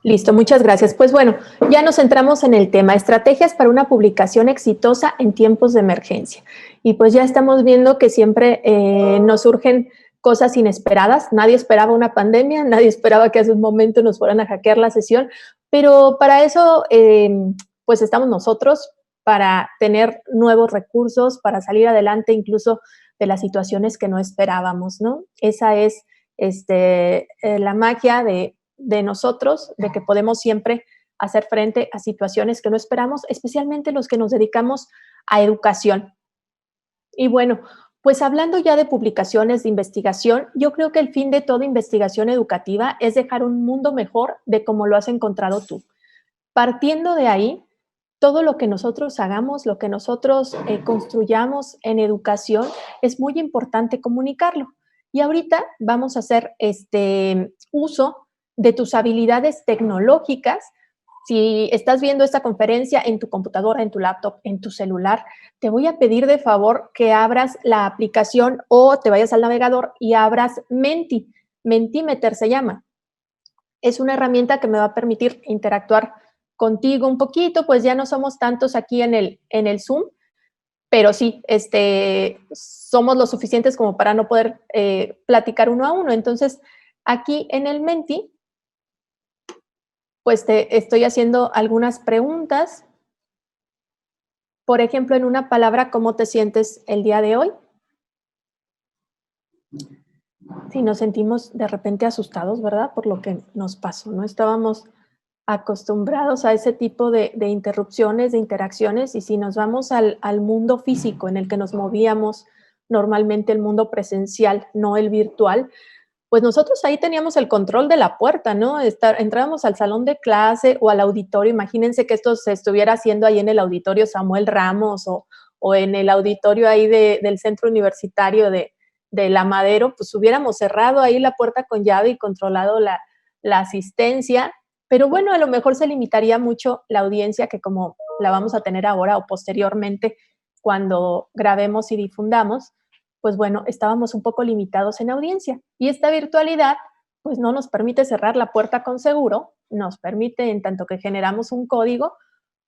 Listo, muchas gracias. Pues bueno, ya nos centramos en el tema, estrategias para una publicación exitosa en tiempos de emergencia. Y pues ya estamos viendo que siempre nos surgen cosas inesperadas. Nadie esperaba una pandemia, nadie esperaba que hace un momento nos fueran a hackear la sesión, pero para eso pues estamos nosotros, para tener nuevos recursos, para salir adelante incluso de las situaciones que no esperábamos, ¿no? Esa es la magia de nosotros, de que podemos siempre hacer frente a situaciones que no esperamos, especialmente los que nos dedicamos a educación. Y bueno, pues hablando ya de publicaciones de investigación, yo creo que el fin de toda investigación educativa es dejar un mundo mejor de como lo has encontrado tú. Partiendo de ahí, todo lo que nosotros hagamos, lo que nosotros construyamos en educación, es muy importante comunicarlo. Y ahorita vamos a hacer uso de tus habilidades tecnológicas. Si estás viendo esta conferencia en tu computadora, en tu laptop, en tu celular, te voy a pedir de favor que abras la aplicación o te vayas al navegador y abras Menti. Mentimeter se llama. Es una herramienta que me va a permitir interactuar contigo un poquito, pues ya no somos tantos aquí en el Zoom, pero sí, somos lo suficientes como para no poder platicar uno a uno. Entonces, aquí en el Menti, pues te estoy haciendo algunas preguntas. Por ejemplo, en una palabra, ¿cómo te sientes el día de hoy? Sí, nos sentimos de repente asustados, ¿verdad? Por lo que nos pasó, no estábamos acostumbrados a ese tipo de interrupciones, de interacciones, y si nos vamos al mundo físico en el que nos movíamos normalmente, el mundo presencial, no el virtual, pues nosotros ahí teníamos el control de la puerta, ¿no? Entrábamos al salón de clase o al auditorio, imagínense que esto se estuviera haciendo ahí en el auditorio Samuel Ramos o en el auditorio ahí del centro universitario de La Madero, pues hubiéramos cerrado ahí la puerta con llave y controlado la asistencia, pero bueno, a lo mejor se limitaría mucho la audiencia que como la vamos a tener ahora o posteriormente cuando grabemos y difundamos, pues bueno, estábamos un poco limitados en audiencia. Y esta virtualidad, pues no nos permite cerrar la puerta con seguro, nos permite en tanto que generamos un código,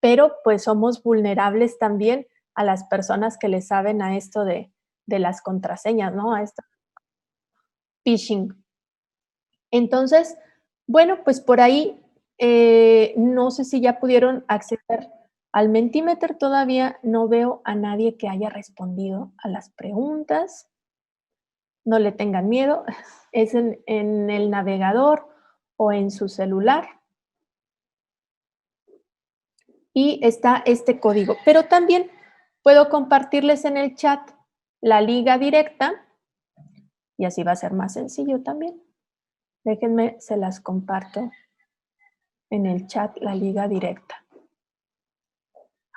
pero pues somos vulnerables también a las personas que le saben a esto de las contraseñas, ¿no? A esto phishing. Entonces, bueno, pues por ahí, no sé si ya pudieron acceder al Mentimeter, todavía no veo a nadie que haya respondido a las preguntas. No le tengan miedo, es en el navegador o en su celular y está este código. Pero también puedo compartirles en el chat la liga directa y así va a ser más sencillo también. Déjenme, se las comparto en el chat la liga directa.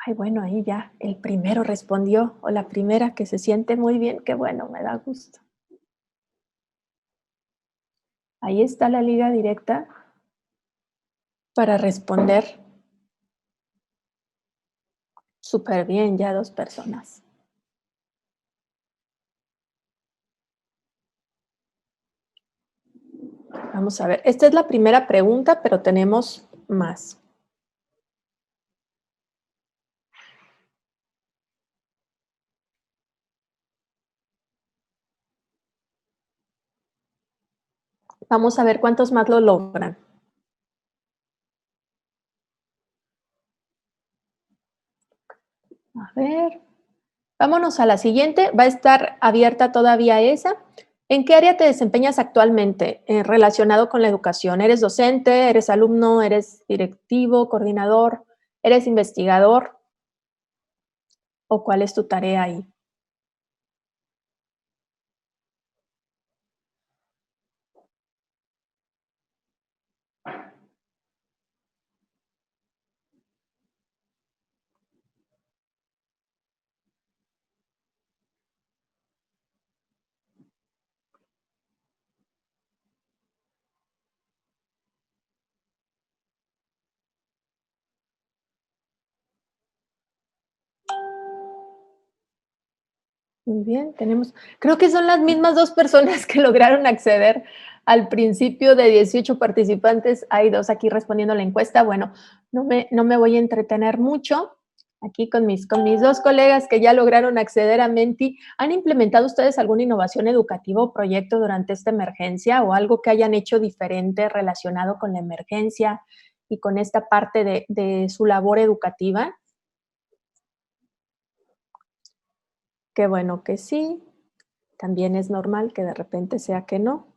Ay, bueno, ahí ya el primero respondió o la primera que se siente muy bien, qué bueno, me da gusto. Ahí está la liga directa para responder. Súper bien, ya 2 personas. Vamos a ver, esta es la primera pregunta, pero tenemos más. Vamos a ver cuántos más lo logran. A ver, vámonos a la siguiente, va a estar abierta todavía esa. ¿En qué área te desempeñas actualmente relacionado con la educación? ¿Eres docente, eres alumno, eres directivo, coordinador, eres investigador o cuál es tu tarea ahí? Muy bien, creo que son las mismas 2 personas que lograron acceder al principio. De 18 participantes, hay 2 aquí respondiendo a la encuesta. Bueno, no me voy a entretener mucho aquí con mis 2 colegas que ya lograron acceder a Menti. ¿Han implementado ustedes alguna innovación educativa o proyecto durante esta emergencia, o algo que hayan hecho diferente relacionado con la emergencia y con esta parte de su labor educativa? Qué bueno que sí. También es normal que de repente sea que no.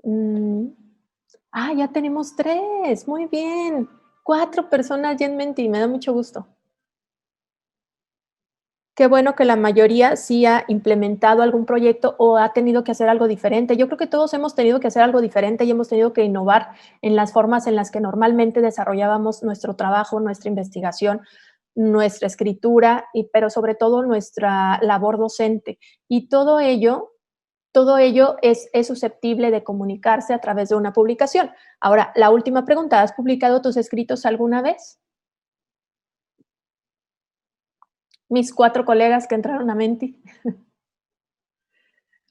Mm, ya tenemos 3, muy bien. 4 personas ya en Menti, me da mucho gusto. Qué bueno que la mayoría sí ha implementado algún proyecto o ha tenido que hacer algo diferente. Yo creo que todos hemos tenido que hacer algo diferente y hemos tenido que innovar en las formas en las que normalmente desarrollábamos nuestro trabajo, nuestra investigación, nuestra escritura, pero sobre todo nuestra labor docente. Y todo ello es susceptible de comunicarse a través de una publicación. Ahora, la última pregunta, ¿has publicado tus escritos alguna vez? Mis 4 colegas que entraron a Menti.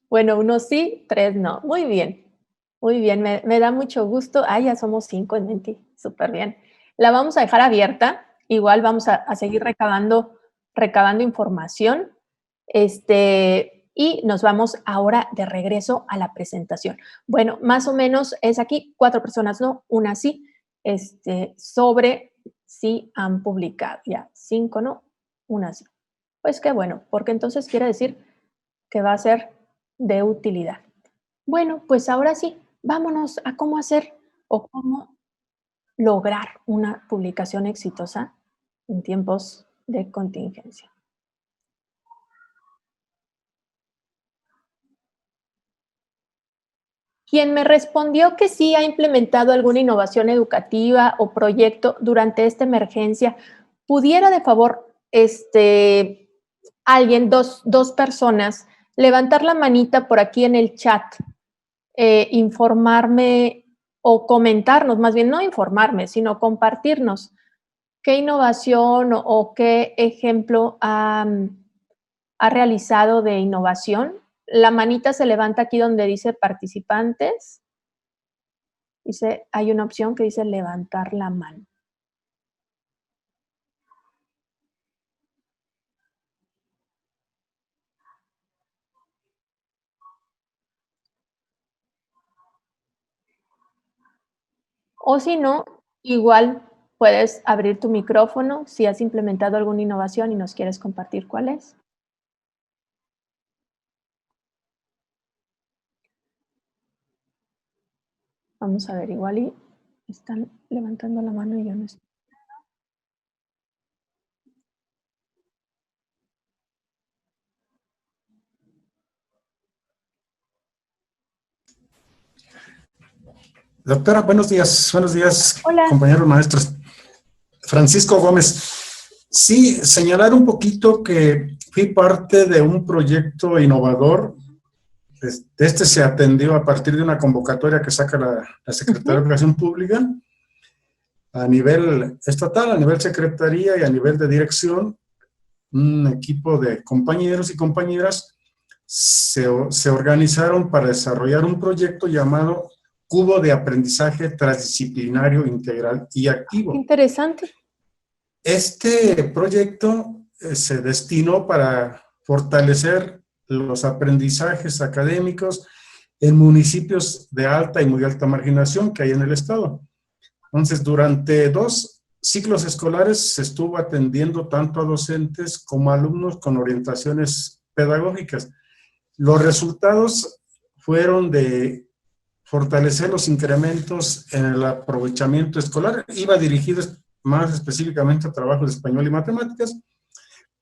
Bueno, uno sí, 3 no. Muy bien, muy bien, me da mucho gusto. Ya somos 5 en Menti, súper bien. La vamos a dejar abierta, igual vamos a seguir recabando información, y nos vamos ahora de regreso a la presentación. Bueno, más o menos es aquí, 4 personas no, una sí, sobre si han publicado, ya, 5 no, una sí. Pues qué bueno, porque entonces quiere decir que va a ser de utilidad. Bueno, pues ahora sí, vámonos a cómo hacer o cómo lograr una publicación exitosa en tiempos de contingencia. Quien me respondió que sí ha implementado alguna innovación educativa o proyecto durante esta emergencia, pudiera de favor, alguien, dos personas, levantar la manita por aquí en el chat, informarme o comentarnos, más bien no informarme, sino compartirnos qué innovación o qué ejemplo ha realizado de innovación. La manita se levanta aquí donde dice participantes. Hay una opción que dice levantar la mano. O si no, igual puedes abrir tu micrófono si has implementado alguna innovación y nos quieres compartir cuál es. Vamos a ver, igual y están levantando la mano y yo no estoy. Doctora, buenos días, Hola. compañeros maestros. Francisco Gómez. Sí, señalar un poquito que fui parte de un proyecto innovador. Este se atendió a partir de una convocatoria que saca la Secretaría de Educación Pública a nivel estatal, a nivel secretaría y a nivel de dirección. Un equipo de compañeros y compañeras se organizaron para desarrollar un proyecto llamado Cubo de Aprendizaje Transdisciplinario Integral y Activo. Interesante. Este proyecto se destinó para fortalecer los aprendizajes académicos en municipios de alta y muy alta marginación que hay en el estado. Entonces, durante 2 ciclos escolares se estuvo atendiendo tanto a docentes como a alumnos con orientaciones pedagógicas. Los resultados fueron de fortalecer los incrementos en el aprovechamiento escolar. Iba dirigido más específicamente a trabajos de español y matemáticas,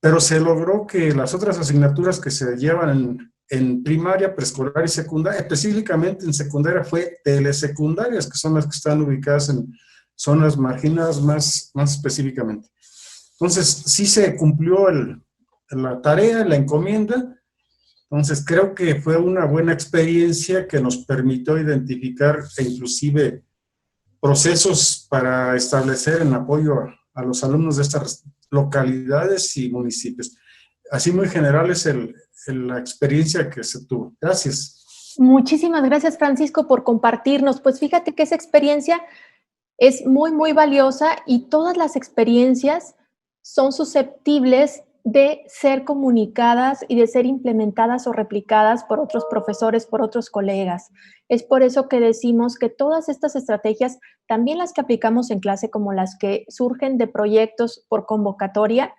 pero se logró que las otras asignaturas que se llevan en primaria, preescolar y secundaria, específicamente en secundaria fue telesecundarias, que son las que están ubicadas en zonas marginadas más específicamente. Entonces, sí se cumplió la tarea, la encomienda. Entonces, creo que fue una buena experiencia que nos permitió identificar e inclusive procesos para establecer en apoyo a los alumnos de estas localidades y municipios. Así muy general es la experiencia que se tuvo. Gracias. Muchísimas gracias, Francisco, por compartirnos. Pues fíjate que esa experiencia es muy, muy valiosa y todas las experiencias son susceptibles de ser comunicadas y de ser implementadas o replicadas por otros profesores, por otros colegas. Es por eso que decimos que todas estas estrategias, también las que aplicamos en clase como las que surgen de proyectos por convocatoria,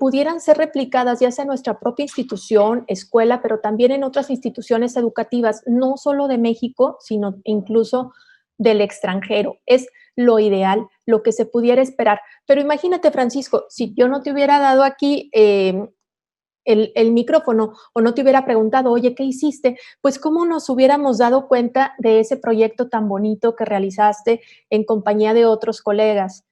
pudieran ser replicadas ya sea en nuestra propia institución, escuela, pero también en otras instituciones educativas, no solo de México, sino incluso del extranjero. Es lo ideal, lo que se pudiera esperar. Pero imagínate, Francisco, si yo no te hubiera dado aquí el micrófono o no te hubiera preguntado, oye, ¿qué hiciste? Pues cómo nos hubiéramos dado cuenta de ese proyecto tan bonito que realizaste en compañía de otros colegas.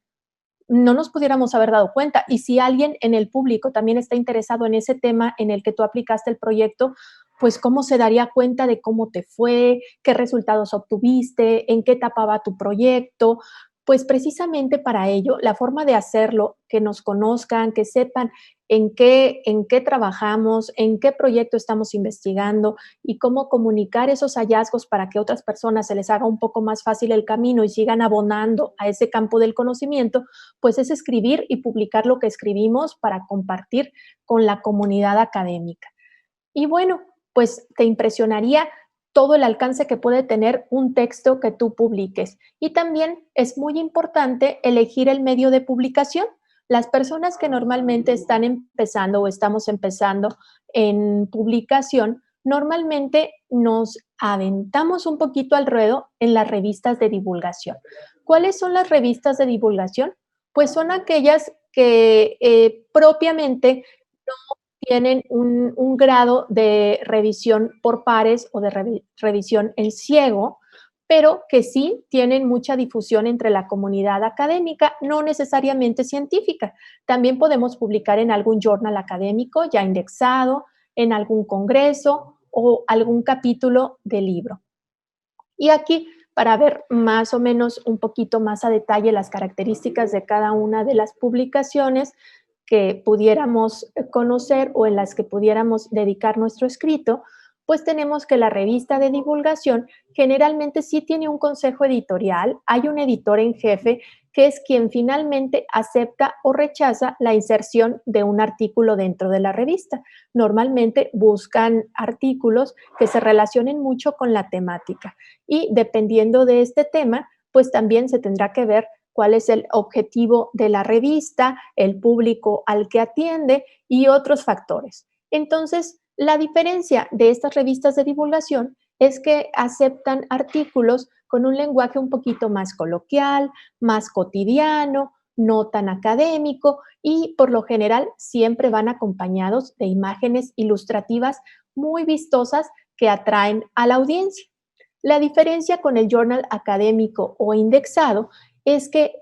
No nos pudiéramos haber dado cuenta. Y si alguien en el público también está interesado en ese tema en el que tú aplicaste el proyecto, pues cómo se daría cuenta de cómo te fue, qué resultados obtuviste, en qué etapa va tu proyecto. Pues precisamente para ello, la forma de hacerlo, que nos conozcan, que sepan en qué trabajamos, en qué proyecto estamos investigando y cómo comunicar esos hallazgos para que otras personas se les haga un poco más fácil el camino y sigan abonando a ese campo del conocimiento, pues es escribir y publicar lo que escribimos para compartir con la comunidad académica. Y bueno, pues te impresionaría todo el alcance que puede tener un texto que tú publiques. Y también es muy importante elegir el medio de publicación. Las personas que normalmente están empezando o estamos empezando en publicación, normalmente nos aventamos un poquito al ruedo en las revistas de divulgación. ¿Cuáles son las revistas de divulgación? Pues son aquellas que propiamente tienen un grado de revisión por pares o de revisión en ciego, pero que sí tienen mucha difusión entre la comunidad académica, no necesariamente científica. También podemos publicar en algún journal académico ya indexado, en algún congreso o algún capítulo de libro. Y aquí, para ver más o menos un poquito más a detalle las características de cada una de las publicaciones que pudiéramos conocer o en las que pudiéramos dedicar nuestro escrito, pues tenemos que la revista de divulgación generalmente sí tiene un consejo editorial, hay un editor en jefe que es quien finalmente acepta o rechaza la inserción de un artículo dentro de la revista. Normalmente buscan artículos que se relacionen mucho con la temática y dependiendo de este tema, pues también se tendrá que ver cuál es el objetivo de la revista, el público al que atiende y otros factores. Entonces, la diferencia de estas revistas de divulgación es que aceptan artículos con un lenguaje un poquito más coloquial, más cotidiano, no tan académico y por lo general siempre van acompañados de imágenes ilustrativas muy vistosas que atraen a la audiencia. La diferencia con el journal académico o indexado es que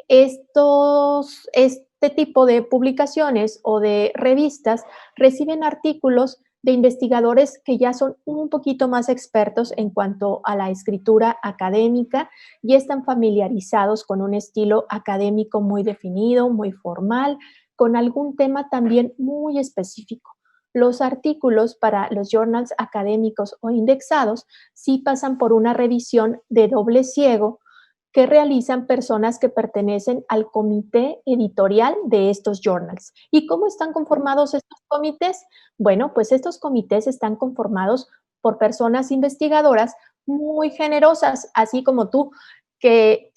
este tipo de publicaciones o de revistas reciben artículos de investigadores que ya son un poquito más expertos en cuanto a la escritura académica y están familiarizados con un estilo académico muy definido, muy formal, con algún tema también muy específico. Los artículos para los journals académicos o indexados sí pasan por una revisión de doble ciego que realizan personas que pertenecen al comité editorial de estos journals. ¿Y cómo están conformados estos comités? Bueno, pues estos comités están conformados por personas investigadoras muy generosas, así como tú, que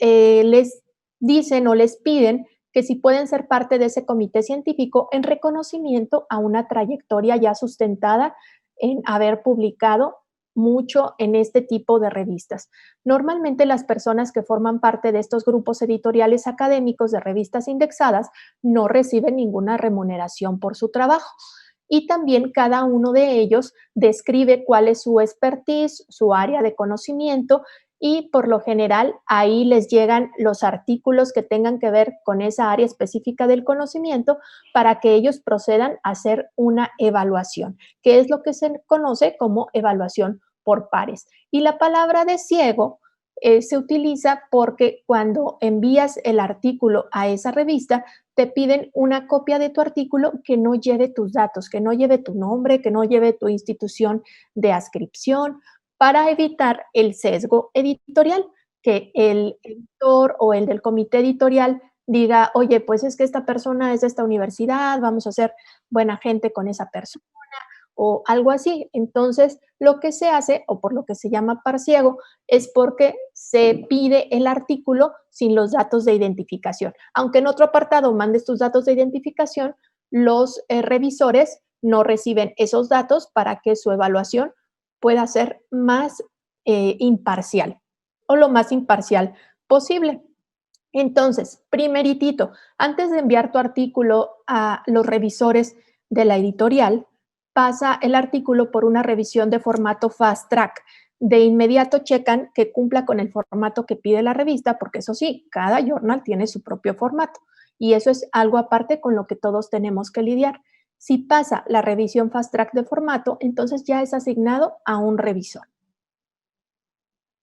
les dicen o les piden que si pueden ser parte de ese comité científico en reconocimiento a una trayectoria ya sustentada en haber publicado mucho en este tipo de revistas. Normalmente las personas que forman parte de estos grupos editoriales académicos de revistas indexadas no reciben ninguna remuneración por su trabajo. Y también cada uno de ellos describe cuál es su expertise, su área de conocimiento y por lo general ahí les llegan los artículos que tengan que ver con esa área específica del conocimiento para que ellos procedan a hacer una evaluación, que es lo que se conoce como evaluación por pares. Y la palabra de ciego se utiliza porque cuando envías el artículo a esa revista, te piden una copia de tu artículo que no lleve tus datos, que no lleve tu nombre, que no lleve tu institución de adscripción, para evitar el sesgo editorial, que el editor o el del comité editorial diga, oye, pues es que esta persona es de esta universidad, vamos a ser buena gente con esa persona o algo así. Entonces, lo que se hace, o por lo que se llama parciego, es porque se pide el artículo sin los datos de identificación. Aunque en otro apartado mandes tus datos de identificación, los revisores no reciben esos datos para que su evaluación pueda ser más imparcial o lo más imparcial posible. Entonces, primeritito, antes de enviar tu artículo a los revisores de la editorial, pasa el artículo por una revisión de formato fast track. De inmediato checan que cumpla con el formato que pide la revista, porque eso sí, cada journal tiene su propio formato y eso es algo aparte con lo que todos tenemos que lidiar. Si pasa la revisión fast track de formato, entonces ya es asignado a un revisor.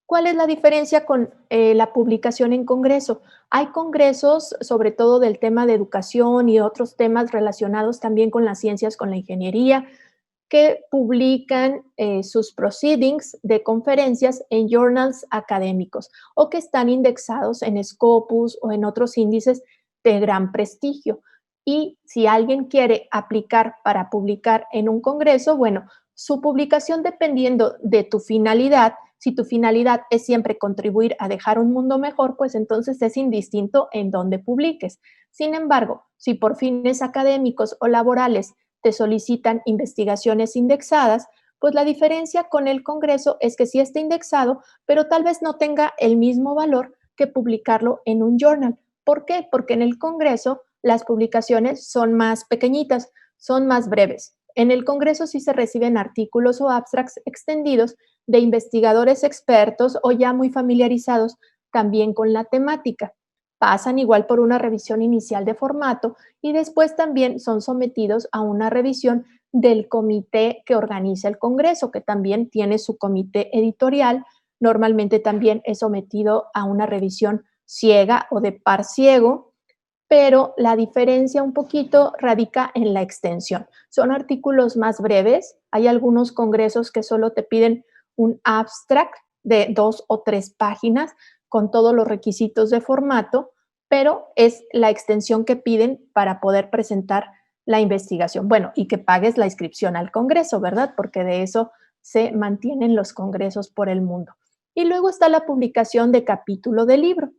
¿Cuál es la diferencia con la publicación en congreso? Hay congresos, sobre todo del tema de educación y otros temas relacionados también con las ciencias, con la ingeniería, que publican sus proceedings de conferencias en journals académicos o que están indexados en Scopus o en otros índices de gran prestigio. Y si alguien quiere aplicar para publicar en un congreso, bueno, su publicación dependiendo de tu finalidad, si tu finalidad es siempre contribuir a dejar un mundo mejor, pues entonces es indistinto en dónde publiques. Sin embargo, si por fines académicos o laborales te solicitan investigaciones indexadas, pues la diferencia con el Congreso es que sí está indexado, pero tal vez no tenga el mismo valor que publicarlo en un journal. ¿Por qué? Porque en el Congreso las publicaciones son más pequeñitas, son más breves. En el Congreso sí se reciben artículos o abstracts extendidos de investigadores expertos o ya muy familiarizados también con la temática. Pasan igual por una revisión inicial de formato y después también son sometidos a una revisión del comité que organiza el Congreso, que también tiene su comité editorial. Normalmente también es sometido a una revisión ciega o de par ciego, pero la diferencia un poquito radica en la extensión. Son artículos más breves. Hay algunos congresos que solo te piden un abstract de 2 o 3 páginas con todos los requisitos de formato, pero es la extensión que piden para poder presentar la investigación. Bueno, y que pagues la inscripción al congreso, ¿verdad? Porque de eso se mantienen los congresos por el mundo. Y luego está la publicación de capítulo de libro.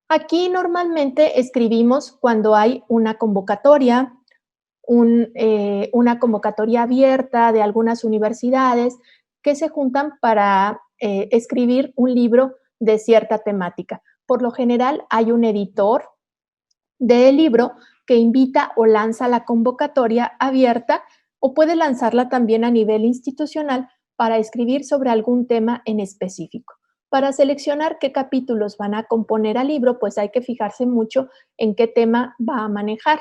Aquí normalmente escribimos cuando hay una convocatoria, una convocatoria abierta de algunas universidades que se juntan para escribir un libro de cierta temática. Por lo general hay un editor del libro que invita o lanza la convocatoria abierta o puede lanzarla también a nivel institucional para escribir sobre algún tema en específico. Para seleccionar qué capítulos van a componer al libro, pues hay que fijarse mucho en qué tema va a manejar.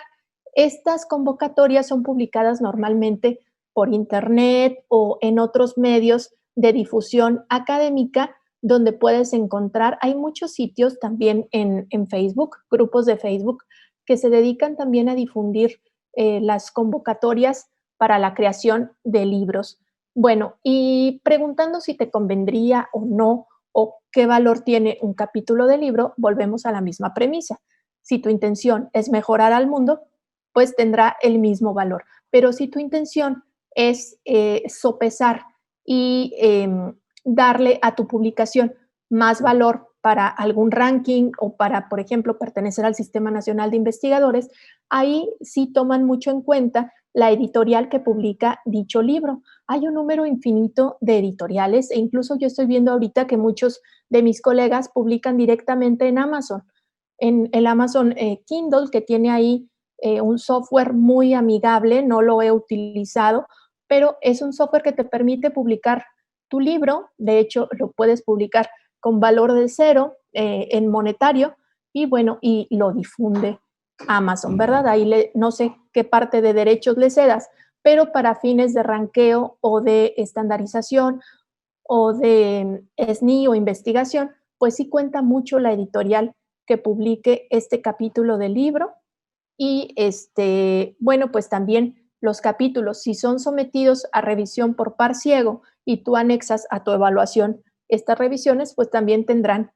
Estas convocatorias son publicadas normalmente por internet o en otros medios de difusión académica donde puedes encontrar, hay muchos sitios también en Facebook, grupos de Facebook, que se dedican también a difundir las convocatorias para la creación de libros. Bueno, y preguntando si te convendría o no, o qué valor tiene un capítulo de libro, volvemos a la misma premisa. Si tu intención es mejorar al mundo, pues tendrá el mismo valor. Pero si tu intención es sopesar y darle a tu publicación más valor para algún ranking o para, por ejemplo, pertenecer al Sistema Nacional de Investigadores, ahí sí toman mucho en cuenta la editorial que publica dicho libro. Hay un número infinito de editoriales e incluso yo estoy viendo ahorita que muchos de mis colegas publican directamente en Amazon, en el Amazon Kindle, que tiene ahí un software muy amigable, no lo he utilizado, pero es un software que te permite publicar tu libro, de hecho lo puedes publicar con valor de cero en monetario y bueno, y lo difunde Amazon, ¿verdad? Ahí no sé qué parte de derechos le cedas, pero para fines de ranqueo o de estandarización o de SNI o investigación, pues sí cuenta mucho la editorial que publique este capítulo del libro y, bueno, pues también los capítulos, si son sometidos a revisión por par ciego y tú anexas a tu evaluación estas revisiones, pues también tendrán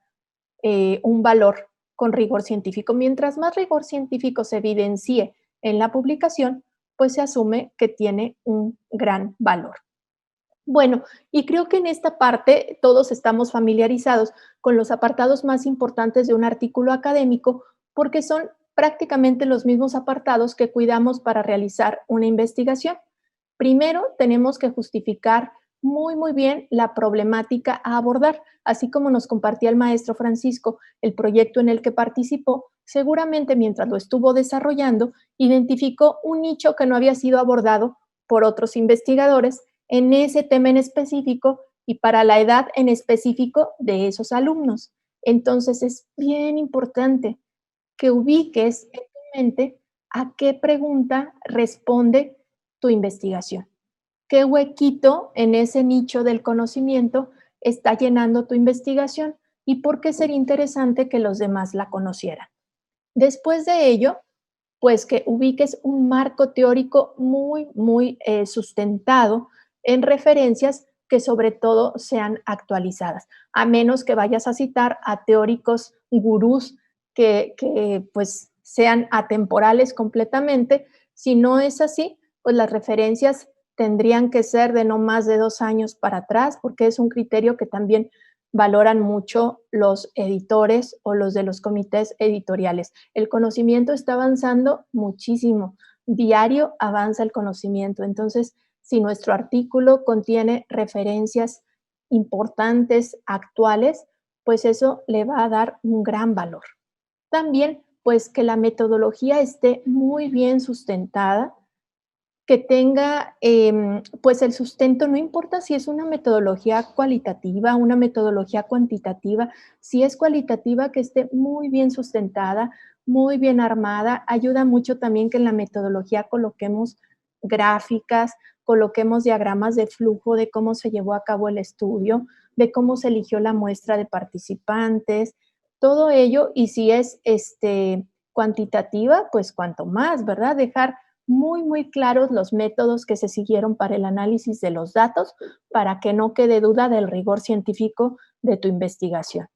un valor con rigor científico. Mientras más rigor científico se evidencie en la publicación, pues se asume que tiene un gran valor. Bueno, y creo que en esta parte todos estamos familiarizados con los apartados más importantes de un artículo académico porque son prácticamente los mismos apartados que cuidamos para realizar una investigación. Primero, tenemos que justificar muy bien la problemática a abordar, así como nos compartía el maestro Francisco el proyecto en el que participó, seguramente mientras lo estuvo desarrollando, identificó un nicho que no había sido abordado por otros investigadores en ese tema en específico y para la edad en específico de esos alumnos. Entonces es bien importante que ubiques en tu mente a qué pregunta responde tu investigación. ¿Qué huequito en ese nicho del conocimiento está llenando tu investigación y por qué sería interesante que los demás la conocieran? Después de ello, pues que ubiques un marco teórico muy sustentado en referencias que sobre todo sean actualizadas, a menos que vayas a citar a teóricos gurús que pues sean atemporales completamente. Si no es así, pues las referencias tendrían que ser de no más de 2 años para atrás, porque es un criterio que también valoran mucho los editores o los de los comités editoriales. El conocimiento está avanzando muchísimo. Diario avanza el conocimiento. Entonces, si nuestro artículo contiene referencias importantes, actuales, pues eso le va a dar un gran valor. También, pues que la metodología esté muy bien sustentada, que tenga, pues el sustento, no importa si es una metodología cualitativa, una metodología cuantitativa, si es cualitativa, que esté muy bien sustentada, muy bien armada. Ayuda mucho también que en la metodología coloquemos gráficas, coloquemos diagramas de flujo de cómo se llevó a cabo el estudio, de cómo se eligió la muestra de participantes, todo ello. Y si es cuantitativa, pues cuanto más, ¿verdad? Dejar muy claros los métodos que se siguieron para el análisis de los datos, para que no quede duda del rigor científico de tu investigación.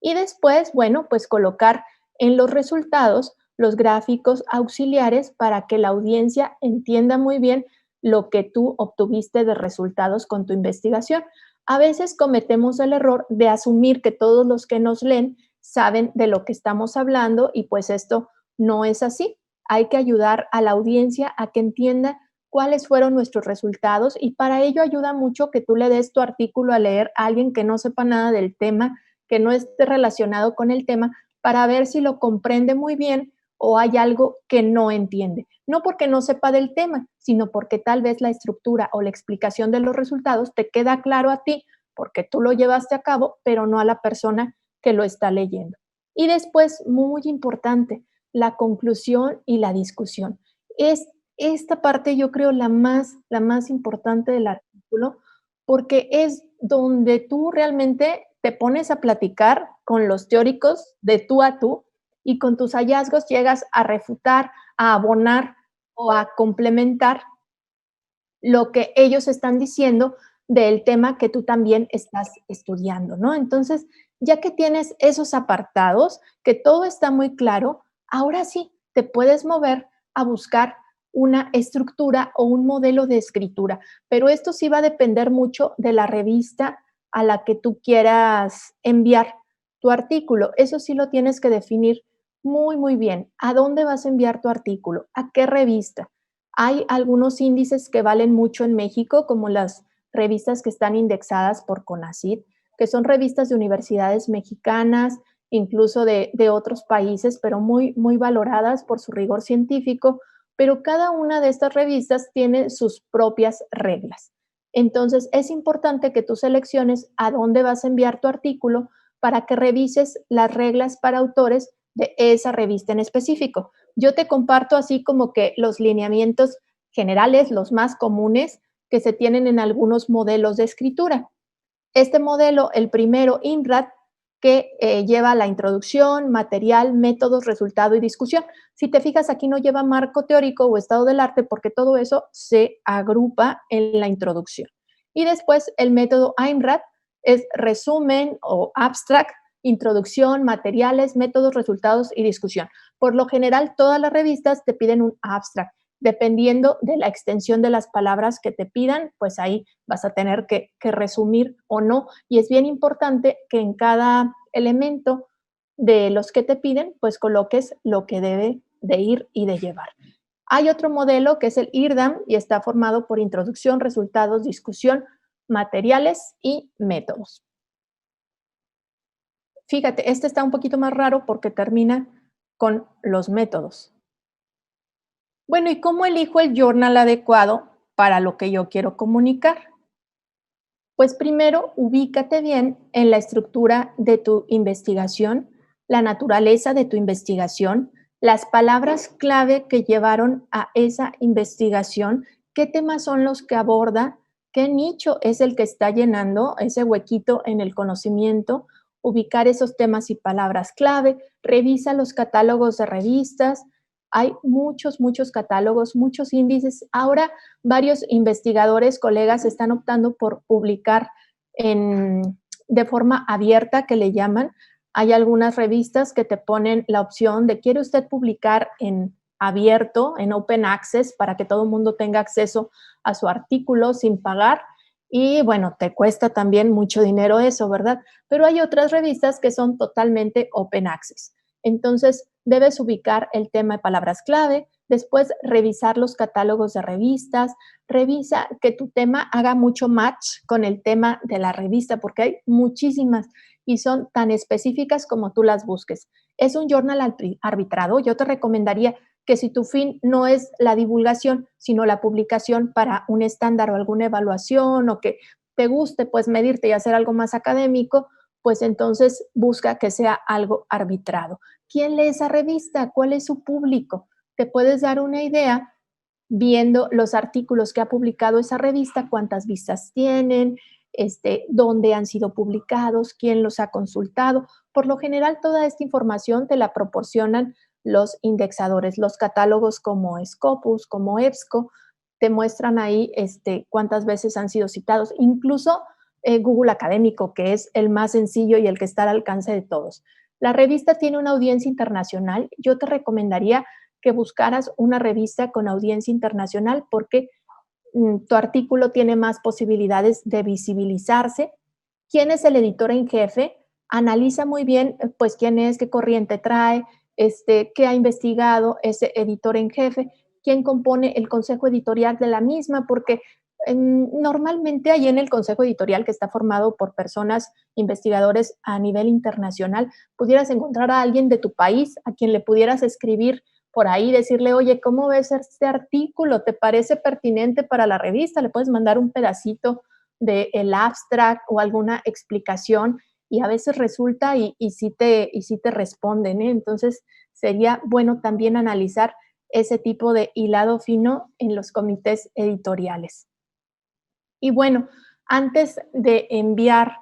Y después, bueno, pues colocar en los resultados los gráficos auxiliares para que la audiencia entienda muy bien lo que tú obtuviste de resultados con tu investigación. A veces cometemos el error de asumir que todos los que nos leen saben de lo que estamos hablando y pues esto no es así. Hay que ayudar a la audiencia a que entienda cuáles fueron nuestros resultados y para ello ayuda mucho que tú le des tu artículo a leer a alguien que no sepa nada del tema, que no esté relacionado con el tema, para ver si lo comprende muy bien o hay algo que no entiende. No porque no sepa del tema, sino porque tal vez la estructura o la explicación de los resultados te queda claro a ti porque tú lo llevaste a cabo, pero no a la persona que lo está leyendo. Y después, muy importante, la conclusión y la discusión. Es esta parte, yo creo, la más importante del artículo, porque es donde tú realmente te pones a platicar con los teóricos de tú a tú y con tus hallazgos llegas a refutar, a abonar o a complementar lo que ellos están diciendo del tema que tú también estás estudiando, ¿no? Entonces, ya que tienes esos apartados, que todo está muy claro, ahora sí te puedes mover a buscar una estructura o un modelo de escritura, pero esto sí va a depender mucho de la revista a la que tú quieras enviar tu artículo. Eso sí lo tienes que definir muy bien. ¿A dónde vas a enviar tu artículo? ¿A qué revista? Hay algunos índices que valen mucho en México, como las revistas que están indexadas por CONACYT, que son revistas de universidades mexicanas, incluso de otros países, pero muy valoradas por su rigor científico, pero cada una de estas revistas tiene sus propias reglas. Entonces, es importante que tú selecciones a dónde vas a enviar tu artículo para que revises las reglas para autores de esa revista en específico. Yo te comparto así como que los lineamientos generales, los más comunes que se tienen en algunos modelos de escritura. Este modelo, el primero, INRAD, que lleva la introducción, material, métodos, resultado y discusión. Si te fijas, aquí no lleva marco teórico o estado del arte porque todo eso se agrupa en la introducción. Y después el método AIMRAT es resumen o abstract, introducción, materiales, métodos, resultados y discusión. Por lo general, todas las revistas te piden un abstract. Dependiendo de la extensión de las palabras que te pidan, pues ahí vas a tener que resumir o no. Y es bien importante que en cada elemento de los que te piden, pues coloques lo que debe de ir y de llevar. Hay otro modelo que es el IRDAM y está formado por introducción, resultados, discusión, materiales y métodos. Fíjate, este está un poquito más raro porque termina con los métodos. Bueno, ¿y cómo elijo el journal adecuado para lo que yo quiero comunicar? Pues primero, ubícate bien en la estructura de tu investigación, la naturaleza de tu investigación, las palabras clave que llevaron a esa investigación, qué temas son los que aborda, qué nicho es el que está llenando ese huequito en el conocimiento, ubicar esos temas y palabras clave, revisa los catálogos de revistas. Hay muchos catálogos, muchos índices. Ahora varios investigadores, colegas, están optando por publicar de forma abierta, que le llaman. Hay algunas revistas que te ponen la opción de ¿quiere usted publicar en abierto, en open access, para que todo el mundo tenga acceso a su artículo sin pagar? Y bueno, te cuesta también mucho dinero eso, ¿verdad? Pero hay otras revistas que son totalmente open access. Entonces, debes ubicar el tema de palabras clave, después revisar los catálogos de revistas, revisa que tu tema haga mucho match con el tema de la revista, porque hay muchísimas y son tan específicas como tú las busques. Es un journal arbitrado. Yo te recomendaría que si tu fin no es la divulgación, sino la publicación para un estándar o alguna evaluación o que te guste pues medirte y hacer algo más académico, pues entonces busca que sea algo arbitrado. ¿Quién lee esa revista? ¿Cuál es su público? Te puedes dar una idea viendo los artículos que ha publicado esa revista, cuántas vistas tienen, dónde han sido publicados, quién los ha consultado. Por lo general, toda esta información te la proporcionan los indexadores, los catálogos como Scopus, como EBSCO, te muestran ahí cuántas veces han sido citados. Incluso Google Académico, que es el más sencillo y el que está al alcance de todos. La revista tiene una audiencia internacional. Yo te recomendaría que buscaras una revista con audiencia internacional porque tu artículo tiene más posibilidades de visibilizarse. ¿Quién es el editor en jefe? Analiza muy bien, pues, quién es, qué corriente trae, qué ha investigado ese editor en jefe, quién compone el consejo editorial de la misma, porque normalmente ahí en el consejo editorial, que está formado por personas, investigadores a nivel internacional, pudieras encontrar a alguien de tu país a quien le pudieras escribir por ahí, decirle, oye, ¿cómo ves este artículo? ¿Te parece pertinente para la revista? Le puedes mandar un pedacito del abstract o alguna explicación y a veces resulta y sí te responden, ¿eh? Entonces, sería bueno también analizar ese tipo de hilado fino en los comités editoriales. Y bueno, antes de enviar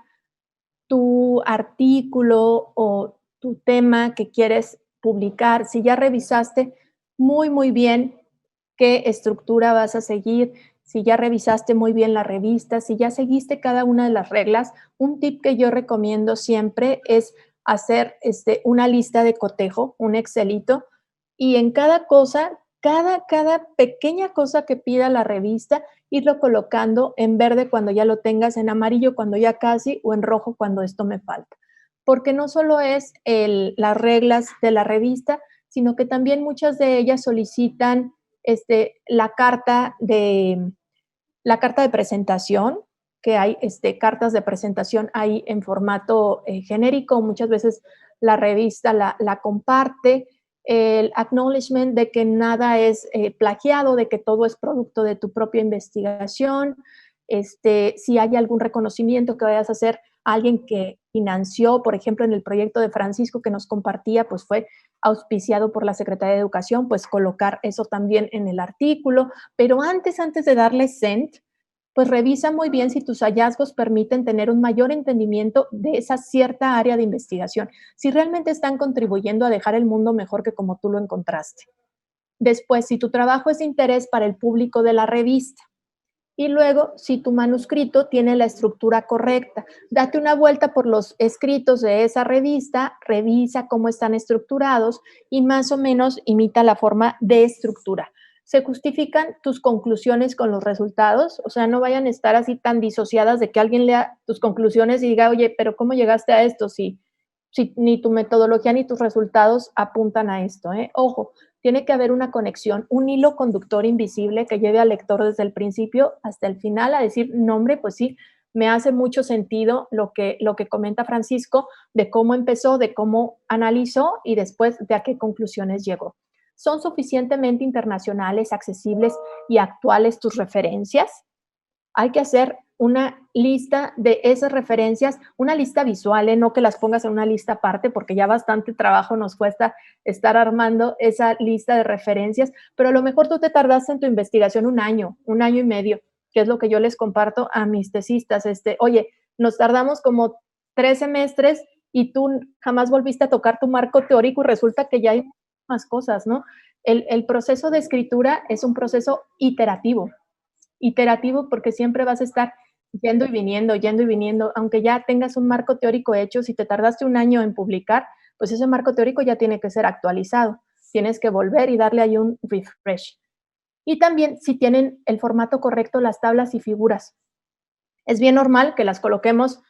tu artículo o tu tema que quieres publicar, si ya revisaste muy bien qué estructura vas a seguir, si ya revisaste muy bien la revista, si ya seguiste cada una de las reglas, un tip que yo recomiendo siempre es hacer una lista de cotejo, un Excelito, y en cada cosa, cada pequeña cosa que pida la revista, irlo colocando en verde cuando ya lo tengas, en amarillo cuando ya casi o en rojo cuando esto me falta. Porque no solo es las reglas de la revista, sino que también muchas de ellas solicitan la carta de presentación, que hay cartas de presentación ahí en formato genérico, muchas veces la revista la comparte, el acknowledgement de que nada es plagiado, de que todo es producto de tu propia investigación, si hay algún reconocimiento que vayas a hacer a alguien que financió, por ejemplo, en el proyecto de Francisco que nos compartía, pues fue auspiciado por la Secretaría de Educación, pues colocar eso también en el artículo, pero antes de darle send, pues revisa muy bien si tus hallazgos permiten tener un mayor entendimiento de esa cierta área de investigación, si realmente están contribuyendo a dejar el mundo mejor que como tú lo encontraste. Después, si tu trabajo es de interés para el público de la revista. Y luego, si tu manuscrito tiene la estructura correcta, date una vuelta por los escritos de esa revista, revisa cómo están estructurados y más o menos imita la forma de estructura. ¿Se justifican tus conclusiones con los resultados? O sea, no vayan a estar así tan disociadas de que alguien lea tus conclusiones y diga, oye, pero ¿cómo llegaste a esto? Si ni tu metodología ni tus resultados apuntan a esto, ¿eh? Ojo, tiene que haber una conexión, un hilo conductor invisible que lleve al lector desde el principio hasta el final a decir, no, hombre, pues sí, me hace mucho sentido lo que comenta Francisco de cómo empezó, de cómo analizó y después de a qué conclusiones llegó. ¿Son suficientemente internacionales, accesibles y actuales tus referencias? Hay que hacer una lista de esas referencias, una lista visual, no que las pongas en una lista aparte, porque ya bastante trabajo nos cuesta estar armando esa lista de referencias, pero a lo mejor tú te tardaste en tu investigación un año y medio, que es lo que yo les comparto a mis tesistas. Oye, nos tardamos como 3 semestres y tú jamás volviste a tocar tu marco teórico y resulta que ya hay más cosas, ¿no? El proceso de escritura es un proceso iterativo porque siempre vas a estar yendo y viniendo, aunque ya tengas un marco teórico hecho, si te tardaste un año en publicar, pues ese marco teórico ya tiene que ser actualizado, tienes que volver y darle ahí un refresh. Y también si tienen el formato correcto las tablas y figuras. Es bien normal que las coloquemos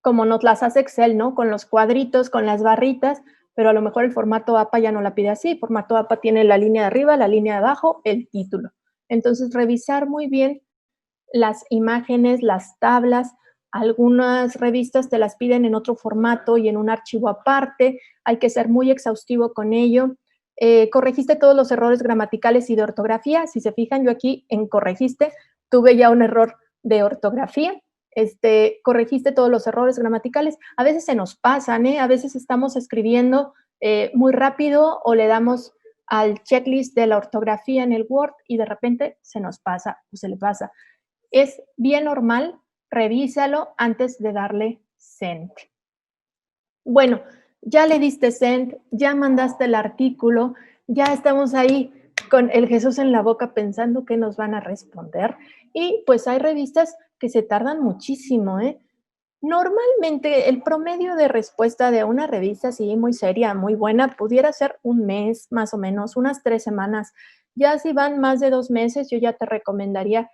como nos las hace Excel, ¿no? Con los cuadritos, con las barritas, pero a lo mejor el formato APA ya no la pide así. El formato APA tiene la línea de arriba, la línea de abajo, el título. Entonces, revisar muy bien las imágenes, las tablas. Algunas revistas te las piden en otro formato y en un archivo aparte. Hay que ser muy exhaustivo con ello. Corregiste todos los errores gramaticales y de ortografía. Si se fijan, yo aquí en corregiste tuve ya un error de ortografía. Corregiste todos los errores gramaticales. A veces se nos pasan, a veces estamos escribiendo muy rápido o le damos al checklist de la ortografía en el Word y de repente se nos pasa o se le pasa. Es bien normal, revísalo antes de darle send. Bueno, ya le diste send, ya mandaste el artículo, ya estamos ahí con el Jesús en la boca pensando que nos van a responder. Y pues hay revistas que se tardan muchísimo, ¿eh? Normalmente el promedio de respuesta de una revista así muy seria, muy buena, pudiera ser un mes más o menos, unas 3 semanas. Ya si van más de 2 meses, yo ya te recomendaría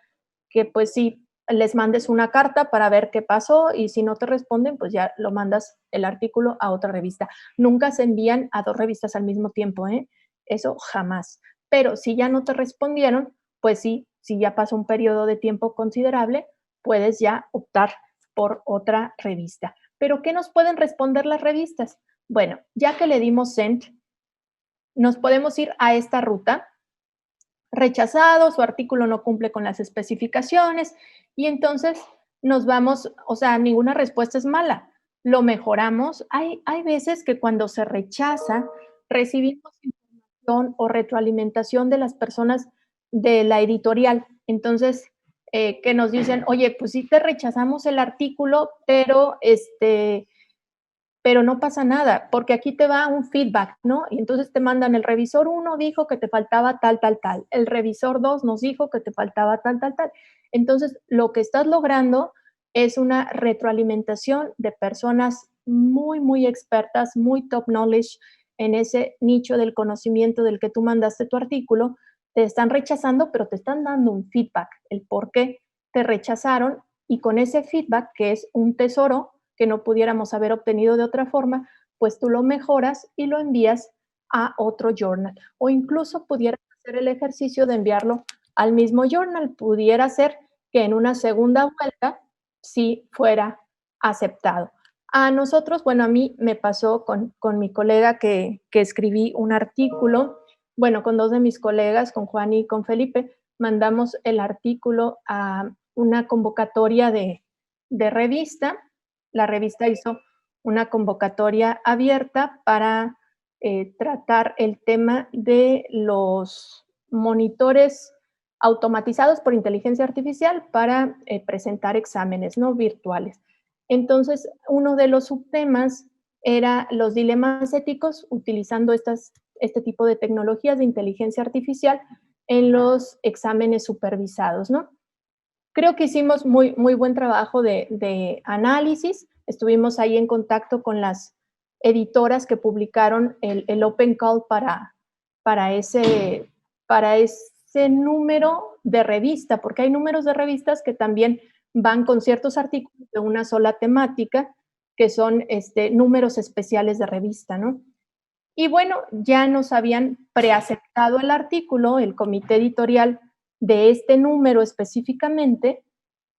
que pues sí les mandes una carta para ver qué pasó y si no te responden, pues ya lo mandas el artículo a otra revista. Nunca se envían a 2 revistas al mismo tiempo, ¿eh? Eso jamás. Pero si ya no te respondieron, pues sí, si ya pasó un periodo de tiempo considerable, puedes ya optar por otra revista. ¿Pero qué nos pueden responder las revistas? Bueno, ya que le dimos send, nos podemos ir a esta ruta. Rechazado, su artículo no cumple con las especificaciones y entonces nos vamos, o sea, ninguna respuesta es mala. Lo mejoramos. Hay veces que cuando se rechaza, recibimos información o retroalimentación de las personas de la editorial. Entonces, que nos dicen, oye, pues sí te rechazamos el artículo, pero no pasa nada, porque aquí te va un feedback, ¿no? Y entonces te mandan, el revisor 1 dijo que te faltaba tal, tal, tal. El revisor 2 nos dijo que te faltaba tal, tal, tal. Entonces, lo que estás logrando es una retroalimentación de personas muy, muy expertas, muy top knowledge en ese nicho del conocimiento del que tú mandaste tu artículo. Te están rechazando, pero te están dando un feedback, el por qué te rechazaron, y con ese feedback, que es un tesoro, que no pudiéramos haber obtenido de otra forma, pues tú lo mejoras y lo envías a otro journal. O incluso pudieras hacer el ejercicio de enviarlo al mismo journal. Pudiera ser que en una segunda vuelta sí fuera aceptado. A nosotros, bueno, a mí me pasó con mi colega que escribí un artículo, bueno, con 2 de mis colegas, con Juan y con Felipe, mandamos el artículo a una convocatoria de revista. La revista hizo una convocatoria abierta para tratar el tema de los monitores automatizados por inteligencia artificial para presentar exámenes, ¿no? Virtuales. Entonces, uno de los subtemas era los dilemas éticos utilizando este tipo de tecnologías de inteligencia artificial en los exámenes supervisados, ¿no? Creo que hicimos muy, muy buen trabajo de análisis. Estuvimos ahí en contacto con las editoras que publicaron el Open Call para ese número de revista, porque hay números de revistas que también van con ciertos artículos de una sola temática, que son números especiales de revista, ¿no? Y bueno, ya nos habían preaceptado el artículo, el comité editorial de este número específicamente,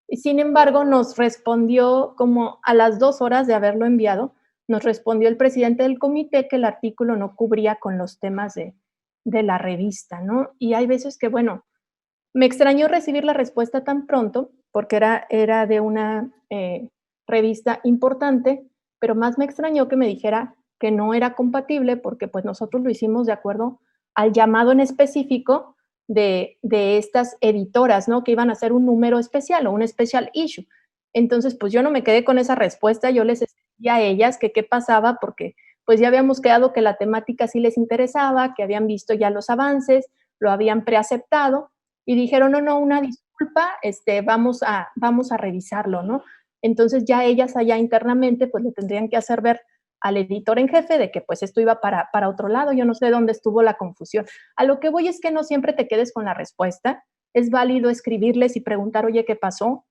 y sin embargo nos respondió como a las 2 horas de haberlo enviado, nos respondió el presidente del comité que el artículo no cubría con los temas de la revista, ¿no? Y hay veces que, bueno, me extrañó recibir la respuesta tan pronto, porque era de una revista importante, pero más me extrañó que me dijera que no era compatible, porque pues nosotros lo hicimos de acuerdo al llamado en específico de estas editoras, ¿no? Que iban a hacer un número especial o un special issue. Entonces, pues yo no me quedé con esa respuesta, yo les escribí a ellas que qué pasaba, porque pues ya habíamos quedado que la temática sí les interesaba, que habían visto ya los avances, lo habían preaceptado, y dijeron, no, una disculpa, vamos a revisarlo, ¿no? Entonces ya ellas allá internamente pues le tendrían que hacer ver al editor en jefe de que pues esto iba para otro lado, yo no sé dónde estuvo la confusión. A lo que voy es que no siempre te quedes con la respuesta, es válido escribirles y preguntar, oye, ¿qué pasó?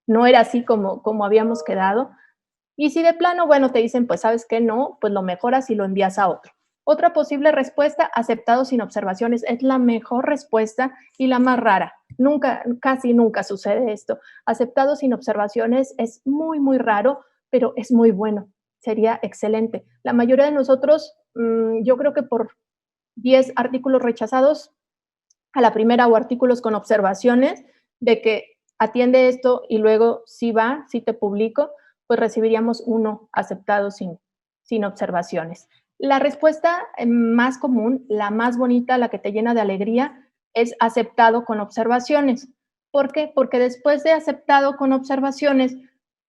No era así como habíamos quedado. Y si de plano, bueno, te dicen, pues sabes que no, pues lo mejoras y lo envías a otro. Otra posible respuesta, aceptado sin observaciones, es la mejor respuesta y la más rara. Nunca, casi nunca sucede esto. Aceptado sin observaciones es muy, muy raro, pero es muy bueno. Sería excelente. La mayoría de nosotros, yo creo que por 10 artículos rechazados, a la primera o artículos con observaciones de que atiende esto y luego si va, si te publico, pues recibiríamos uno aceptado sin observaciones. La respuesta más común, la más bonita, la que te llena de alegría, es aceptado con observaciones. ¿Por qué? Porque después de aceptado con observaciones,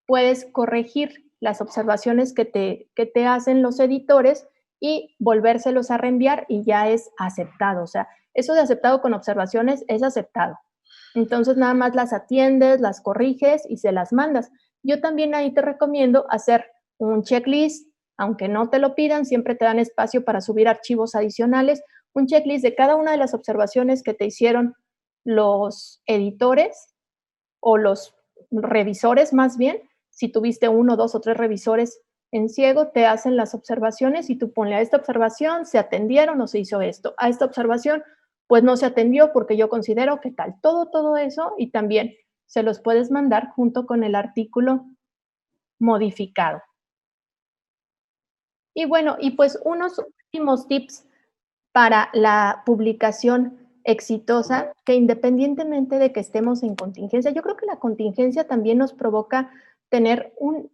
puedes corregir las observaciones que te hacen los editores y volvérselos a reenviar y ya es aceptado. O sea, eso de aceptado con observaciones es aceptado. Entonces nada más las atiendes, las corriges y se las mandas. Yo también ahí te recomiendo hacer un checklist, aunque no te lo pidan, siempre te dan espacio para subir archivos adicionales, un checklist de cada una de las observaciones que te hicieron los editores o los revisores más bien. Si tuviste 1, 2 o 3 revisores en ciego, te hacen las observaciones y tú ponle a esta observación, se atendieron o se hizo esto. A esta observación, pues no se atendió porque yo considero que tal. Todo eso y también se los puedes mandar junto con el artículo modificado. Y bueno, y pues unos últimos tips para la publicación exitosa, que independientemente de que estemos en contingencia, yo creo que la contingencia también nos provoca tener un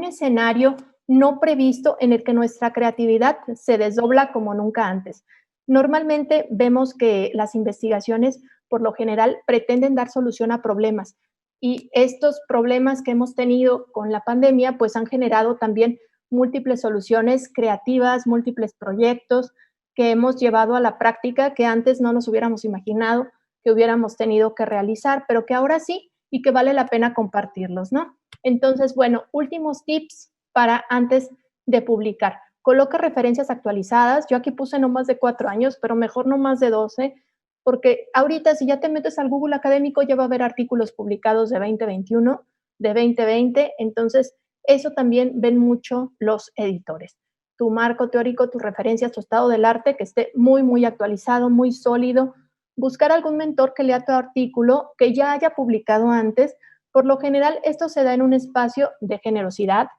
escenario no previsto en el que nuestra creatividad se desdobla como nunca antes. Normalmente vemos que las investigaciones, por lo general, pretenden dar solución a problemas y estos problemas que hemos tenido con la pandemia, pues han generado también múltiples soluciones creativas, múltiples proyectos, que hemos llevado a la práctica que antes no nos hubiéramos imaginado que hubiéramos tenido que realizar, pero que ahora sí y que vale la pena compartirlos, ¿no? Entonces, bueno, últimos tips para antes de publicar. Coloca referencias actualizadas. Yo aquí puse no más de 4 años, pero mejor no más de 12, porque ahorita si ya te metes al Google Académico ya va a haber artículos publicados de 2021, de 2020, entonces eso también ven mucho los editores. Tu marco teórico, tus referencias, tu estado del arte, que esté muy, muy actualizado, muy sólido. Buscar algún mentor que lea tu artículo, que ya haya publicado antes. Por lo general, esto se da en un espacio de generosidad,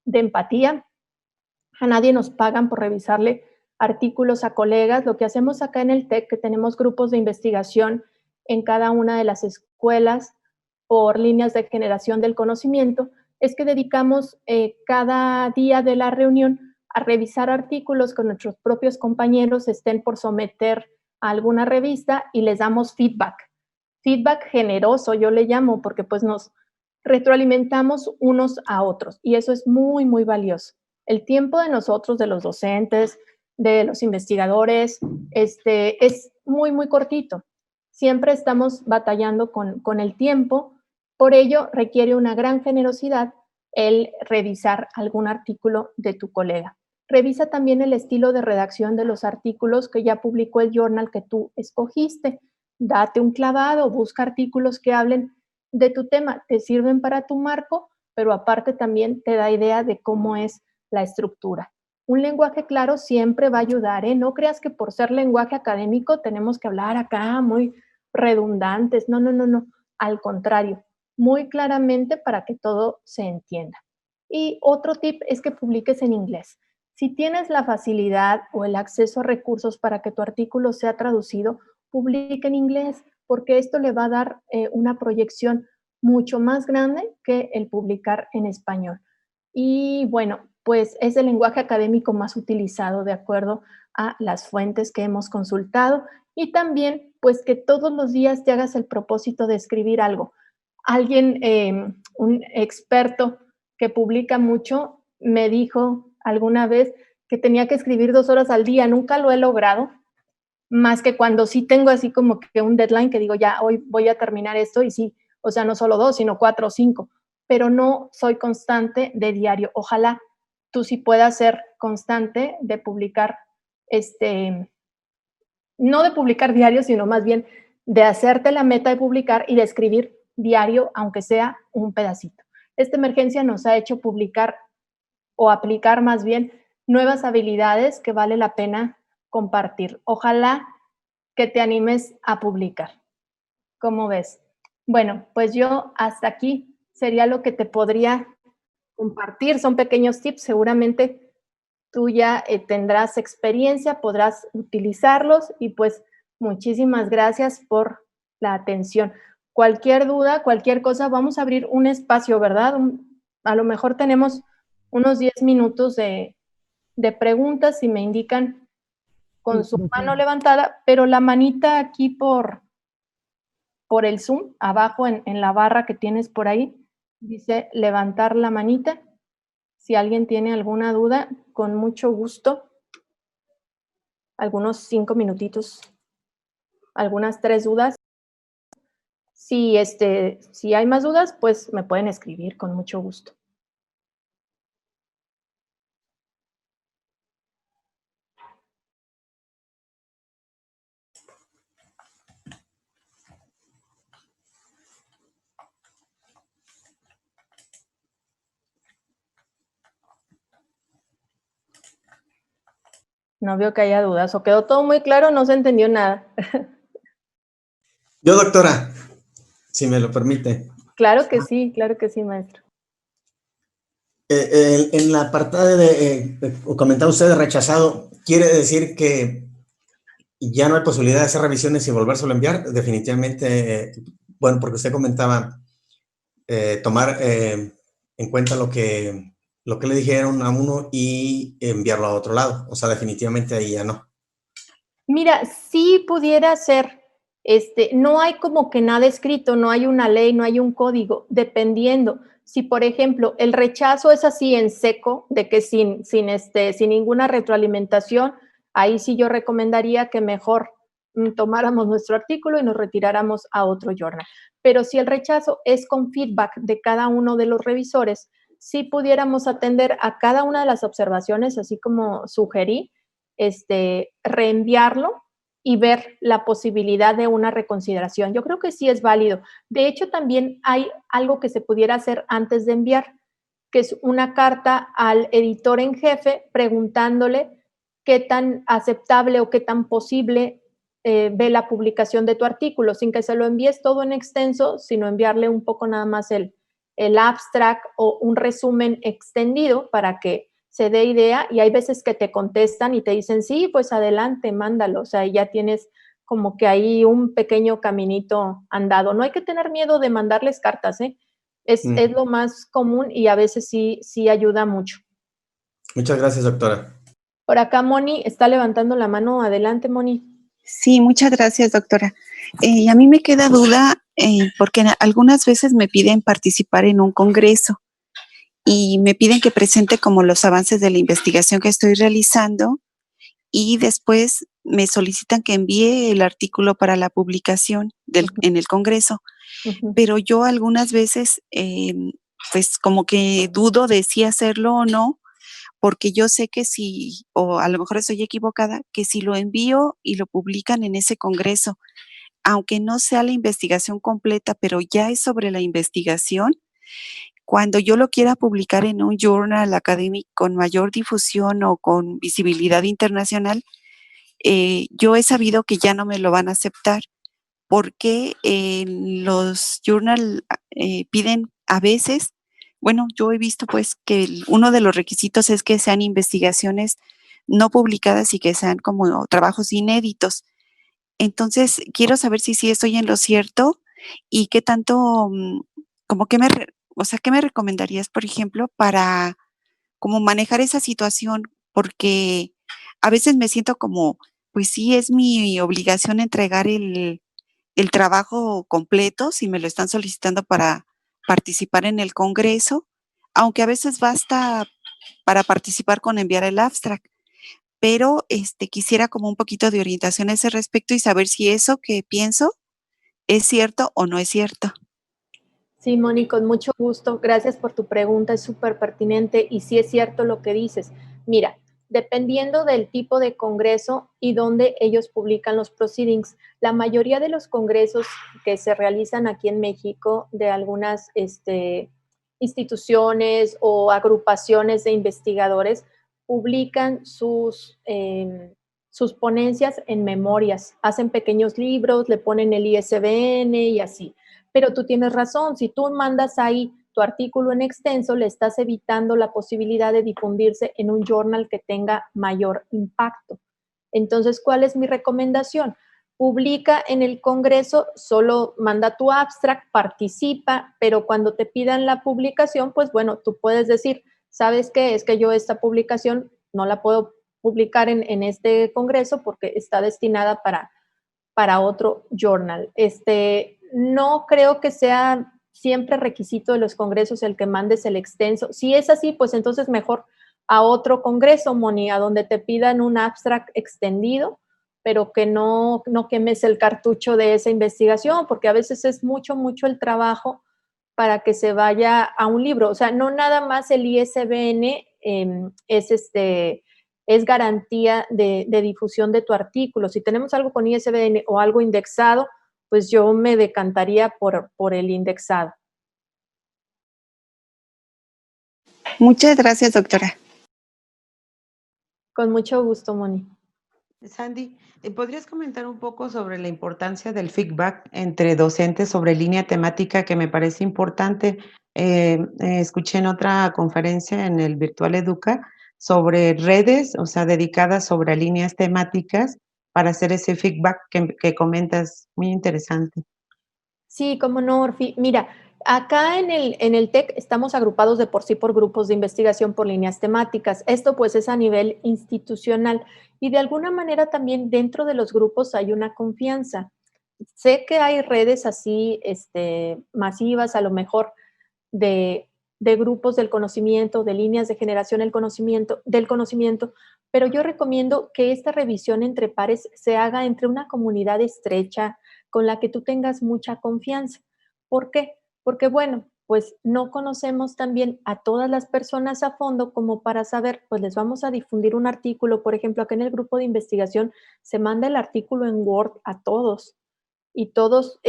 de empatía. A nadie nos pagan por revisarle artículos a colegas. Lo que hacemos acá en el TEC, que tenemos grupos de investigación en cada una de las escuelas por líneas de generación del conocimiento, es que dedicamos cada día de la reunión a revisar artículos con nuestros propios compañeros, estén por someter a alguna revista y les damos feedback. Feedback generoso, yo le llamo, porque pues nos retroalimentamos unos a otros y eso es muy, muy valioso. El tiempo de nosotros, de los docentes, de los investigadores, es muy, muy cortito. Siempre estamos batallando con el tiempo, por ello requiere una gran generosidad el revisar algún artículo de tu colega. Revisa también el estilo de redacción de los artículos que ya publicó el journal que tú escogiste. Date un clavado, busca artículos que hablen de tu tema, te sirven para tu marco, pero aparte también te da idea de cómo es la estructura. Un lenguaje claro siempre va a ayudar, ¿eh? No creas que por ser lenguaje académico tenemos que hablar acá muy redundantes. No, no, no, no. Al contrario, muy claramente para que todo se entienda. Y otro tip es que publiques en inglés. Si tienes la facilidad o el acceso a recursos para que tu artículo sea traducido, publica en inglés, porque esto le va a dar una proyección mucho más grande que el publicar en español. Y bueno, pues es el lenguaje académico más utilizado de acuerdo a las fuentes que hemos consultado y también pues que todos los días te hagas el propósito de escribir algo. Alguien, un experto que publica mucho, me dijo alguna vez que tenía que escribir 2 horas al día. Nunca lo he logrado, más que cuando sí tengo así como que un deadline que digo, ya hoy voy a terminar esto y sí, o sea, no solo 2, sino 4 o 5, pero no soy constante de diario. Ojalá tú sí puedas ser constante de publicar, no de publicar diario, sino más bien de hacerte la meta de publicar y de escribir diario, aunque sea un pedacito. Esta emergencia nos ha hecho publicar o aplicar más bien nuevas habilidades que vale la pena compartir. Ojalá que te animes a publicar. ¿Cómo ves? Bueno, pues yo hasta aquí sería lo que te podría compartir. Son pequeños tips, seguramente tú ya tendrás experiencia, podrás utilizarlos y pues muchísimas gracias por la atención. Cualquier duda, cualquier cosa, vamos a abrir un espacio, ¿verdad? A lo mejor tenemos unos 10 minutos de preguntas si me indican con su mano levantada, pero la manita aquí por el Zoom, abajo en la barra que tienes por ahí, dice levantar la manita. Si alguien tiene alguna duda, con mucho gusto, algunos 5 minutitos, algunas 3 dudas. Si, si hay más dudas, pues me pueden escribir con mucho gusto. No veo que haya dudas. ¿O quedó todo muy claro? No se entendió nada. Yo, doctora, si me lo permite. Claro que sí, maestro. En la apartada comentaba usted de rechazado, ¿quiere decir que ya no hay posibilidad de hacer revisiones y volvérselo a enviar? Definitivamente, bueno, porque usted comentaba tomar en cuenta lo que le dijeron a uno y enviarlo a otro lado. O sea, definitivamente ahí ya no. Mira, sí pudiera ser, no hay como que nada escrito, no hay una ley, no hay un código, dependiendo. Si, por ejemplo, el rechazo es así en seco, de que sin ninguna retroalimentación, ahí sí yo recomendaría que mejor tomáramos nuestro artículo y nos retiráramos a otro journal. Pero si el rechazo es con feedback de cada uno de los revisores, sí pudiéramos atender a cada una de las observaciones, así como sugerí, reenviarlo y ver la posibilidad de una reconsideración. Yo creo que sí es válido. De hecho, también hay algo que se pudiera hacer antes de enviar, que es una carta al editor en jefe preguntándole qué tan aceptable o qué tan posible ve la publicación de tu artículo, sin que se lo envíes todo en extenso, sino enviarle un poco nada más el abstract o un resumen extendido para que se dé idea, y hay veces que te contestan y te dicen, sí, pues adelante, mándalo, o sea, ya tienes como que ahí un pequeño caminito andado. No hay que tener miedo de mandarles cartas, ¿eh? Es lo más común y a veces sí ayuda mucho. Muchas gracias, doctora. Por acá Moni está levantando la mano. Adelante, Moni. Sí, muchas gracias, doctora. Y a mí me queda duda porque algunas veces me piden participar en un congreso y me piden que presente como los avances de la investigación que estoy realizando y después me solicitan que envíe el artículo para la publicación en el congreso. Pero yo algunas veces, pues como que dudo de si hacerlo o no, porque yo sé que si, o a lo mejor estoy equivocada, que si lo envío y lo publican en ese congreso, aunque no sea la investigación completa, pero ya es sobre la investigación, cuando yo lo quiera publicar en un journal académico con mayor difusión o con visibilidad internacional, yo he sabido que ya no me lo van a aceptar porque los journal piden a veces, bueno, yo he visto pues que uno de los requisitos es que sean investigaciones no publicadas y que sean como trabajos inéditos. Entonces, quiero saber si sí estoy en lo cierto y qué tanto, como que o sea, ¿qué me recomendarías, por ejemplo, para como manejar esa situación? Porque a veces me siento como, pues sí, es mi obligación entregar el trabajo completo si me lo están solicitando para participar en el congreso, aunque a veces basta para participar con enviar el abstract, pero quisiera como un poquito de orientación a ese respecto y saber si eso que pienso es cierto o no es cierto. Sí, Moni, con mucho gusto. Gracias por tu pregunta, es súper pertinente y sí es cierto lo que dices. Mira, dependiendo del tipo de congreso y dónde ellos publican los proceedings, la mayoría de los congresos que se realizan aquí en México de algunas instituciones o agrupaciones de investigadores publican sus ponencias en memorias, hacen pequeños libros, le ponen el ISBN y así. Pero tú tienes razón, si tú mandas ahí tu artículo en extenso, le estás evitando la posibilidad de difundirse en un journal que tenga mayor impacto. Entonces, ¿cuál es mi recomendación? Publica en el congreso, solo manda tu abstract, participa, pero cuando te pidan la publicación, pues bueno, tú puedes decir, ¿sabes qué? Es que yo esta publicación no la puedo publicar en este congreso porque está destinada para otro journal. No creo que sea siempre requisito de los congresos el que mandes el extenso. Si es así, pues entonces mejor a otro congreso, Moni, a donde te pidan un abstract extendido, pero que no quemes el cartucho de esa investigación, porque a veces es mucho, mucho el trabajo para que se vaya a un libro. O sea, no nada más el ISBN es garantía de difusión de tu artículo. Si tenemos algo con ISBN o algo indexado, pues yo me decantaría por el indexado. Muchas gracias, doctora. Con mucho gusto, Moni. Sandy, ¿podrías comentar un poco sobre la importancia del feedback entre docentes sobre línea temática que me parece importante? Escuché en otra conferencia en el Virtual Educa sobre redes, o sea, dedicadas sobre líneas temáticas para hacer ese feedback que comentas, muy interesante. Sí, cómo no, Orfi. Mira, acá en el TEC estamos agrupados de por sí por grupos de investigación por líneas temáticas. Esto pues es a nivel institucional y de alguna manera también dentro de los grupos hay una confianza. Sé que hay redes así masivas, a lo mejor de, de grupos del conocimiento, de líneas de generación del conocimiento, pero yo recomiendo que esta revisión entre pares se haga entre una comunidad estrecha con la que tú tengas mucha confianza. ¿Por qué? Porque, bueno, pues no conocemos también a todas las personas a fondo como para saber, pues les vamos a difundir un artículo, por ejemplo, acá en el grupo de investigación se manda el artículo en Word a todos y todos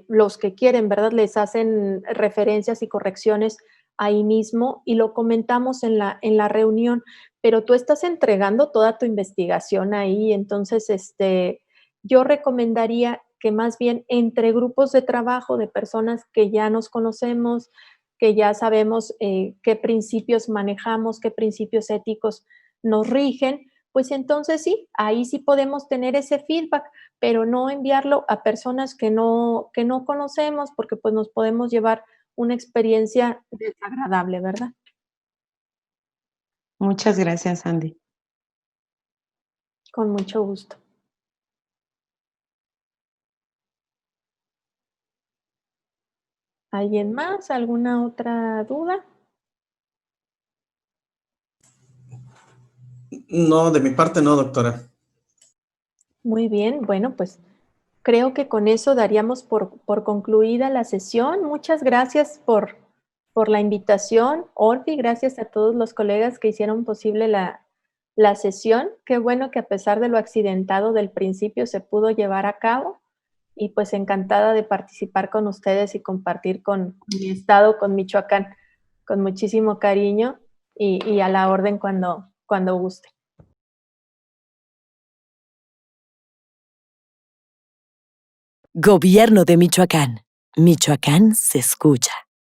los que quieren, ¿verdad? Les hacen referencias y correcciones ahí mismo y lo comentamos en la reunión, pero tú estás entregando toda tu investigación ahí, entonces yo recomendaría que más bien entre grupos de trabajo de personas que ya nos conocemos, que ya sabemos qué principios manejamos, qué principios éticos nos rigen, pues entonces sí, ahí sí podemos tener ese feedback, pero no enviarlo a personas que no conocemos, porque pues nos podemos llevar una experiencia desagradable, ¿verdad? Muchas gracias, Sandy. Con mucho gusto. ¿Alguien más? ¿Alguna otra duda? No, de mi parte no, doctora. Muy bien, bueno, pues creo que con eso daríamos por concluida la sesión. Muchas gracias por la invitación, Orfi. Gracias a todos los colegas que hicieron posible la sesión. Qué bueno que a pesar de lo accidentado del principio se pudo llevar a cabo. Y pues encantada de participar con ustedes y compartir con mi estado, con Michoacán, con muchísimo cariño y a la orden cuando guste. Gobierno de Michoacán. Michoacán se escucha.